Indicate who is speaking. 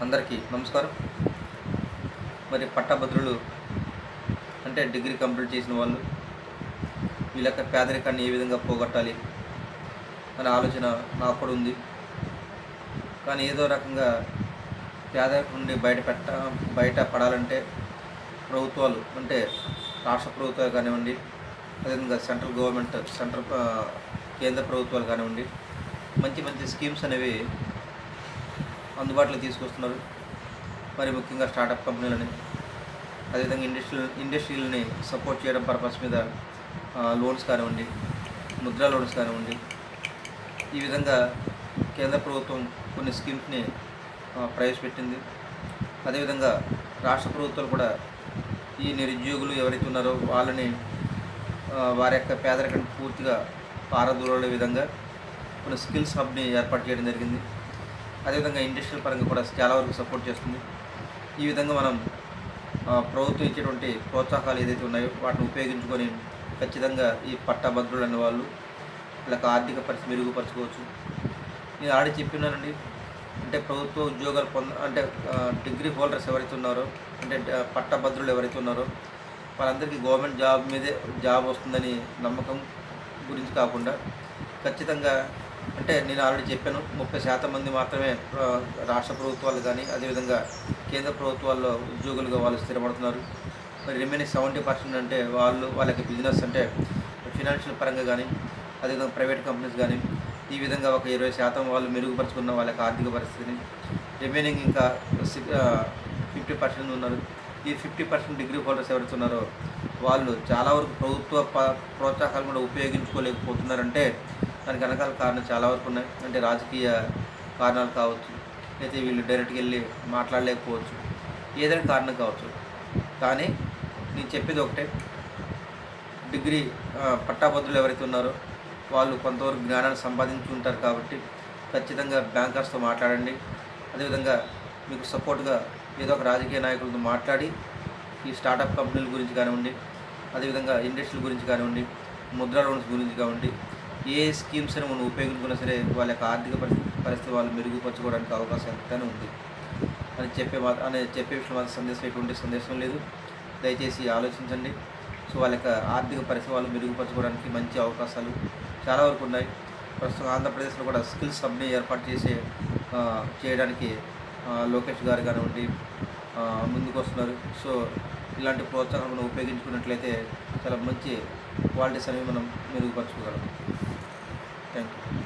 Speaker 1: అందరికీ నమస్కారం. మరి పట్టభద్రులు అంటే డిగ్రీ కంప్లీట్ చేసిన వాళ్ళు వీళ్ళ యొక్క పేదరికాన్ని ఏ విధంగా పోగొట్టాలి అనే ఆలోచన నాకు కూడా ఉంది. కానీ ఏదో రకంగా పేదరికం నుండి బయటపడాలంటే ప్రభుత్వాలు అంటే రాష్ట్ర ప్రభుత్వాలు కానివ్వండి, అదేవిధంగా కేంద్ర ప్రభుత్వాలు కానివ్వండి, మంచి మంచి స్కీమ్స్ అనేవి అందుబాటులో తీసుకొస్తున్నారు. మరి ముఖ్యంగా స్టార్టప్ కంపెనీలని, అదేవిధంగా ఇండస్ట్రీలని సపోర్ట్ చేయడం పర్పస్ మీద లోన్స్ కానివ్వండి, ముద్రా లోన్స్ కానివ్వండి, ఈ విధంగా కేంద్ర ప్రభుత్వం కొన్ని స్కీమ్స్ని ప్రవేశపెట్టింది. అదేవిధంగా రాష్ట్ర ప్రభుత్వాలు కూడా ఈ నిరుద్యోగులు ఎవరైతే ఉన్నారో వాళ్ళని వారి యొక్క పేదరికాన్ని పూర్తిగా పారదూరే విధంగా కొన్ని స్కిల్స్ హబ్ని ఏర్పాటు చేయడం జరిగింది. అదేవిధంగా ఇండస్ట్రియల్ పరంగా కూడా చాలా వరకు సపోర్ట్ చేస్తుంది. ఈ విధంగా మనం ప్రభుత్వం ఇచ్చేటువంటి ప్రోత్సాహాలు ఏదైతే ఉన్నాయో వాటిని ఉపయోగించుకొని ఖచ్చితంగా ఈ పట్టభద్రులు అనే వాళ్ళు వీళ్ళకి ఆర్థిక పరిస్థితి మెరుగుపరచుకోవచ్చు. నేను ఆల్రెడీ చెప్పినానండి, అంటే ప్రభుత్వ ఉద్యోగాలు అంటే డిగ్రీ హోల్డర్స్ ఎవరైతే ఉన్నారో, అంటే పట్టభద్రులు ఎవరైతే ఉన్నారో వాళ్ళందరికీ గవర్నమెంట్ జాబ్ వస్తుందని నమ్మకం గురించి కాకుండా ఖచ్చితంగా, అంటే నేను ఆల్రెడీ చెప్పాను, 30% మంది మాత్రమే రాష్ట్ర ప్రభుత్వాలు కానీ అదేవిధంగా కేంద్ర ప్రభుత్వాల్లో ఉద్యోగులుగా వాళ్ళు స్థిరపడుతున్నారు. మరి రిమైనింగ్ 70% అంటే వాళ్ళకి బిజినెస్ అంటే ఫినాన్షియల్ పరంగా కానీ అదేవిధంగా ప్రైవేట్ కంపెనీస్ కానీ ఈ విధంగా ఒక 20% వాళ్ళు మెరుగుపరుచుకున్న వాళ్ళ ఆర్థిక పరిస్థితిని. రిమైనింగ్ ఇంకా 50% ఉన్నారు. ఈ 50% డిగ్రీ హోల్డర్స్ ఎవరైతే ఉన్నారో వాళ్ళు చాలా వరకు ప్రభుత్వ ప్రోత్సాహాలు కూడా ఉపయోగించుకోలేకపోతున్నారంటే దానికి వెనకాల కారణం చాలా వరకు ఉన్నాయి. అంటే రాజకీయ కారణాలు కావచ్చు, అయితే వీళ్ళు డైరెక్ట్గా వెళ్ళి మాట్లాడలేకపోవచ్చు, ఏదైనా కారణం కావచ్చు. కానీ నేను చెప్పేది ఒకటే, డిగ్రీ పట్టాభద్రులు ఎవరైతే ఉన్నారో వాళ్ళు కొంతవరకు జ్ఞానాన్ని సంపాదించి ఉంటారు కాబట్టి ఖచ్చితంగా బ్యాంకర్స్తో మాట్లాడండి. అదేవిధంగా మీకు సపోర్ట్గా ఏదో ఒక రాజకీయ నాయకులతో మాట్లాడి ఈ స్టార్టప్ కంపెనీల గురించి కానివ్వండి, అదేవిధంగా ఇండస్ట్రీల గురించి కానివ్వండి, ముద్రా లోన్స్ గురించి కానివ్వండి, ఏ స్కీమ్స్ అని మనం ఉపయోగించుకున్నా సరే వాళ్ళ యొక్క ఆర్థిక పరిస్థితి వాళ్ళు మెరుగుపరచుకోవడానికి అవకాశం ఎంతగానే ఉంది అని చెప్పే విషయం ఎటువంటి సందేశం లేదు. దయచేసి ఆలోచించండి. సో వాళ్ళ యొక్క ఆర్థిక పరిస్థితి వాళ్ళు మెరుగుపరచుకోవడానికి మంచి అవకాశాలు చాలా వరకు ఉన్నాయి. ప్రస్తుతం ఆంధ్రప్రదేశ్లో కూడా స్కిల్స్ హబ్ని ఏర్పాటు చేయడానికి లోకేష్ గారు కానివ్వండి ముందుకు వస్తున్నారు. సో ఇలాంటి ప్రోత్సాహం మనం ఉపయోగించుకున్నట్లయితే చాలా మంచి క్వాలిటీస్ అనేవి మనం మెరుగుపరచుకోగలం. Thank you.